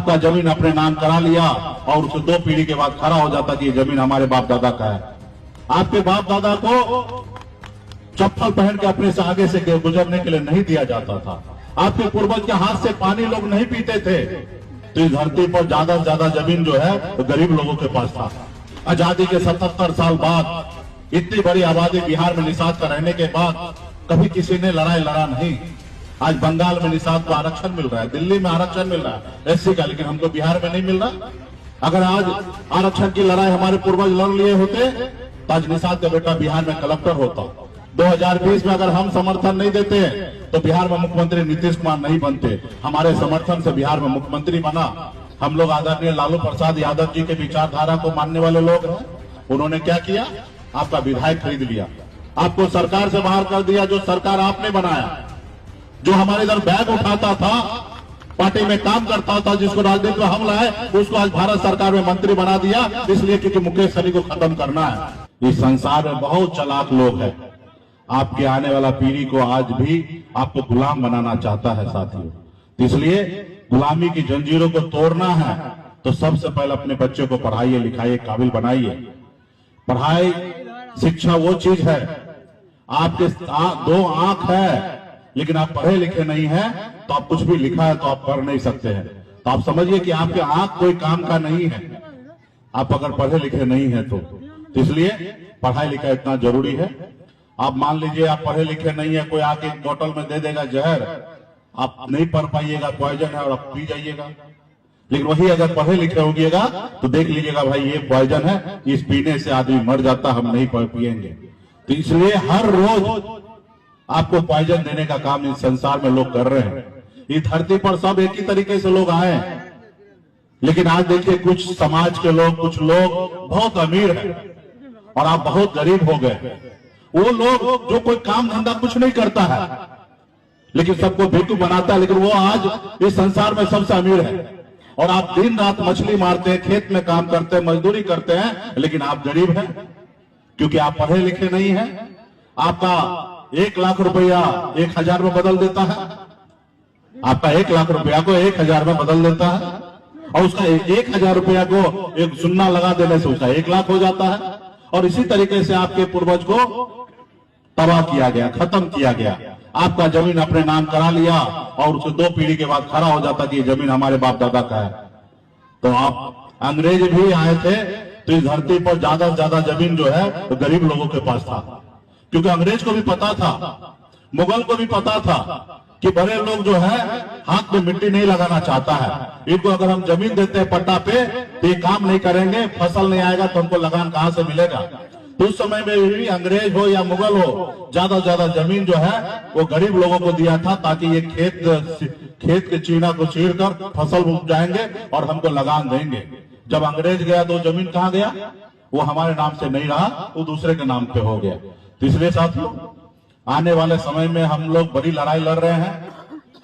आपका जमीन अपने नाम करा लिया और उसे 2 पीढ़ी के बाद खड़ा हो जाता कि ये जमीन हमारे बाप दादा का है। आपके बाप दादा को चप्पल पहन के अपने से आगे से गुजरने के लिए नहीं दिया जाता था। आपके पूर्वज के हाथ से पानी लोग नहीं पीते थे। तो इस धरती पर ज्यादा से ज्यादा जमीन जो है वो गरीब लोगों के पास था। आजादी के 77 साल बाद इतनी बड़ी आबादी बिहार में निषाद का रहने के बाद कभी किसी ने लड़ाई लड़ा नहीं। आज बंगाल में निषाद को आरक्षण मिल रहा है, दिल्ली में आरक्षण मिल रहा है एससी का, लेकिन हमको बिहार में नहीं मिल रहा। अगर आज आरक्षण की लड़ाई हमारे पूर्वज लड़ लिए होते तो आज निषाद का बेटा बिहार में कलेक्टर होता। 2020 में अगर हम समर्थन नहीं देते तो बिहार में मुख्यमंत्री नीतीश कुमार नहीं बनते। हमारे समर्थन से बिहार में मुख्यमंत्री बना। हम लोग आदरणीय लालू प्रसाद यादव जी के विचारधारा को मानने वाले लोग हैं। उन्होंने क्या किया? आपका विधायक खरीद लिया, आपको सरकार से बाहर कर दिया। जो सरकार आपने बनाया, जो हमारे इधर बैग उठाता था, पार्टी में काम करता था, जिसको राजनीति में हम लाए, उसको आज भारत सरकार में मंत्री बना दिया, इसलिए क्योंकि मुकेश सहनी को खत्म करना है। इस संसार में बहुत चालाक लोग हैं। आपके आने वाला पीढ़ी को आज भी आपको गुलाम बनाना चाहता है साथियों। इसलिए गुलामी की जंजीरों को तोड़ना है तो सबसे पहले अपने बच्चे को पढ़ाइए, लिखाइए, काबिल बनाइए। पढ़ाई शिक्षा वो चीज है, आपके 2 आंख है लेकिन आप पढ़े लिखे नहीं हैं तो आप कुछ भी लिखा है तो आप पढ़ नहीं सकते हैं। तो आप समझिए कि आपके आंख कोई काम का नहीं है, आप अगर पढ़े लिखे नहीं है तो इसलिए पढ़ाई लिखाई इतना जरूरी है। आप मान लीजिए आप पढ़े लिखे नहीं है, कोई आके एक बोतल में दे देगा जहर, आप नहीं पढ़ पाइएगा, पॉइजन है और आप पी जाइएगा। लेकिन वही अगर पढ़े लिखे होगिएगा तो देख लीजिएगा भाई ये पॉइजन है, इस पीने से आदमी मर जाता, हम नहीं पिएंगे। तो इसलिए हर रोज आपको पॉइजन देने का काम इस संसार में लोग कर रहे हैं। इस धरती पर सब एक ही तरीके से लोग आए हैं, लेकिन आज देखिए कुछ समाज के लोग, कुछ लोग बहुत अमीर हैं और आप बहुत गरीब हो गए। वो लोग जो कोई काम धंधा कुछ नहीं करता है लेकिन सबको बेवकूफ बनाता है, लेकिन वो आज इस संसार में सबसे अमीर है। और आप दिन रात मछली मारते हैं, खेत में काम करते हैं, मजदूरी करते हैं, लेकिन आप गरीब हैं क्योंकि आप पढ़े लिखे नहीं हैं। आपका 1 लाख रुपया 1000 में बदल देता है, आपका 1 लाख रुपया को 1000 में बदल देता है और उसका 1000 रुपया को एक सुन्ना लगा देने से उसका 1 लाख हो जाता है। और इसी तरीके से आपके पूर्वज को तबाह किया गया, खत्म किया गया। आपका जमीन अपने नाम करा लिया और उसे 2 पीढ़ी के बाद खड़ा हो जाता कि ये जमीन हमारे बाप दादा का है। तो आप अंग्रेज भी आए थे तो इस धरती पर ज्यादा से ज्यादा जमीन जो है तो गरीब लोगों के पास था, क्योंकि अंग्रेज को भी पता था, मुगल को भी पता था कि बड़े लोग जो है हाथ में मिट्टी नहीं लगाना चाहता है। इनको अगर हम जमीन देते हैं पट्टा पे तो ये काम नहीं करेंगे, फसल नहीं आएगा तो हमको लगान कहां से मिलेगा। तो उस समय में भी अंग्रेज हो या मुगल हो, ज्यादा से ज्यादा जमीन जो है वो गरीब लोगों को दिया था ताकि ये खेत के चीना को चीरकर फसल उग जाएंगे और हमको लगान देंगे। जब अंग्रेज गया तो जमीन कहां गया? वो हमारे नाम से नहीं रहा, वो दूसरे के नाम पे हो गया। तो इसलिए साथियों आने वाले समय में हम लोग बड़ी लड़ाई लड़ रहे हैं।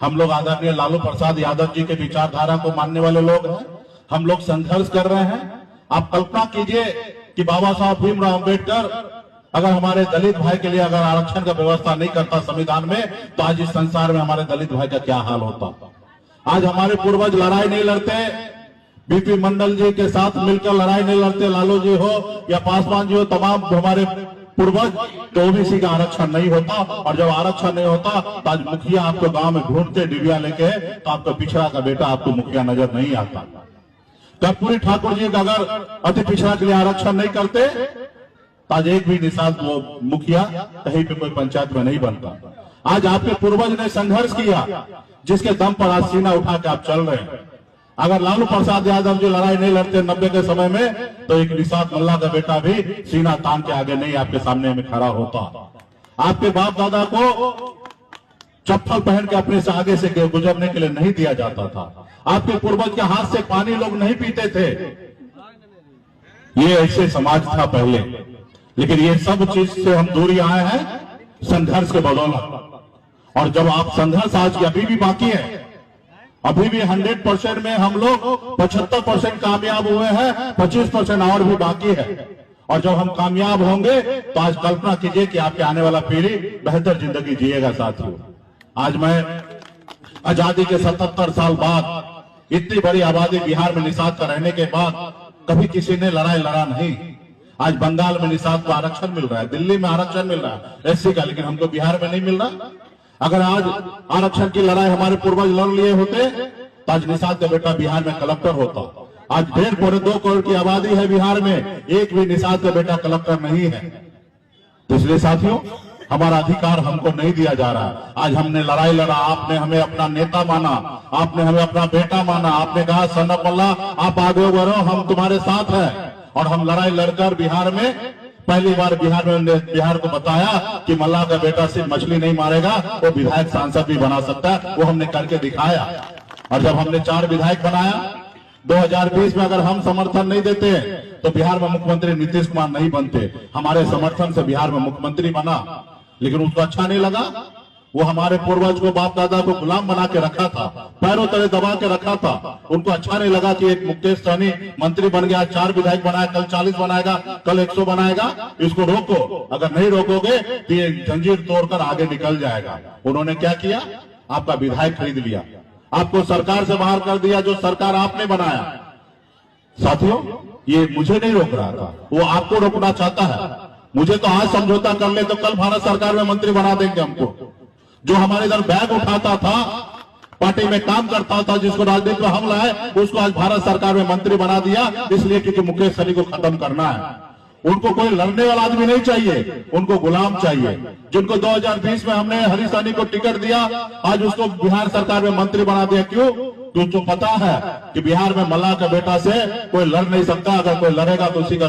हम लोग आदरणीय लालू प्रसाद यादव जी के विचारधारा को मानने वाले लोग हैं। हम लोग संघर्ष कर रहे हैं। आप कल्पना कीजिए कि बाबा साहब भीमराव अंबेडकर अगर हमारे दलित भाई के लिए अगर आरक्षण का व्यवस्था नहीं करता संविधान में तो आज इस संसार में हमारे दलित भाई का क्या हाल होता। आज हमारे पूर्वज लड़ाई नहीं लड़ते, बीपी मंडल जी के साथ मिलकर लड़ाई नहीं लड़ते, लालू जी हो या पासवान जी हो, तमाम हमारे पूर्वज, तो ओबीसी का आरक्षण नहीं होता। और जब आरक्षण नहीं होता तो आज मुखिया आपको गांव में ढूंढते डिबिया लेके तो आपका पिछड़ा का बेटा आपको मुखिया नजर नहीं आता। कर्पूरी ठाकुर जी का अगर अति पिछड़ा के लिए आरक्षण नहीं करते तो आज एक भी निषाद वो मुखिया कहीं पे कोई पंचायत में नहीं बनता। आज आपके पूर्वज ने संघर्ष किया जिसके दम पर आज सीना उठा के आप चल रहे हैं। अगर लालू प्रसाद यादव जी लड़ाई नहीं लड़ते 90 के समय में तो एक निषाद मल्ला का बेटा भी सीना तान के आगे नहीं आपके सामने में खड़ा होता। आपके बाप दादा को चप्पल पहन के अपने से आगे से गुजरने के लिए नहीं दिया जाता था। आपके पूर्वज के हाथ से पानी लोग नहीं पीते थे। ये ऐसे समाज था पहले, लेकिन ये सब चीज से हम दूरी आए हैं संघर्ष के बदौलत। और जब आप संघर्ष आज अभी भी बाकी है, अभी भी 100% में हम लोग 75% कामयाब हुए हैं, 25% और भी बाकी है। और जब हम कामयाब होंगे तो आज कल्पना कीजिए कि आपके आने वाला पीढ़ी बेहतर जिंदगी जिएगा। साथियों आज मैं आजादी के 77 साल बाद इतनी बड़ी आबादी बिहार में निषाद का रहने के बाद कभी किसी ने लड़ाई लड़ा नहीं। आज बंगाल में निषाद को आरक्षण मिल रहा है, दिल्ली में आरक्षण मिल रहा है एससी का, लेकिन हमको बिहार में नहीं मिल रहा। अगर आज आरक्षण की लड़ाई हमारे पूर्वज लड़ लिए होते तो आज निषाद का बेटा बिहार में कलेक्टर होता। आज 1.5-2 करोड़ की आबादी है बिहार में, एक भी निषाद का बेटा कलेक्टर नहीं है। तो इसलिए साथियों, हमारा अधिकार हमको नहीं दिया जा रहा। आज हमने लड़ाई लड़ा, आपने हमें अपना नेता माना, आपने हमें अपना बेटा माना, आपने कहा सन ऑफ अल्लाह आप आगे बढ़ो, हम तुम्हारे साथ हैं। और हम लड़ाई लड़कर बिहार में पहली बार बिहार को बताया कि मल्लाह का बेटा सिर्फ मछली नहीं मारेगा, वो विधायक सांसद भी बना सकता है। वो हमने करके दिखाया। और जब हमने 4 विधायक बनाया 2020 में, अगर हम समर्थन नहीं देते तो बिहार में मुख्यमंत्री नीतीश कुमार नहीं बनते। हमारे समर्थन से बिहार में मुख्यमंत्री बना, लेकिन उसको अच्छा नहीं लगा। वो हमारे पूर्वज को, बाप दादा को गुलाम बना के रखा था, पैरों तले दबा के रखा था। उनको अच्छा नहीं लगा कि एक मुकेश सहनी मंत्री बन गया, 4 विधायक बनाया, कल 40 बनाएगा, कल 100 बनाएगा। इसको रोको, अगर नहीं रोकोगे तो ये जंजीर तोड़कर आगे निकल जाएगा। उन्होंने क्या किया? आपका विधायक खरीद लिया, आपको सरकार से बाहर कर दिया, जो सरकार आपने बनाया। साथियों, ये मुझे नहीं रोक रहा था, वो आपको रोकना चाहता है। मुझे तो आज समझौता कर ले तो कल भारत सरकार में मंत्री बना देंगे हमको। जो हमारे इधर बैग उठाता था, पार्टी में काम करता था, जिसको राजनीति में हम लाए, उसको आज भारत सरकार में मंत्री बना दिया, इसलिए क्योंकि मुकेश सहनी को खत्म करना है। उनको कोई लड़ने वाला आदमी नहीं चाहिए, उनको गुलाम चाहिए। जिनको 2020 में हमने हरीश सहनी को टिकट दिया, आज उसको बिहार सरकार में मंत्री बना दिया। क्यों? क्योंकि पता है कि बिहार में मल्लाह का बेटा से कोई लड़ नहीं सकता। अगर कोई लड़ेगा तो उसी का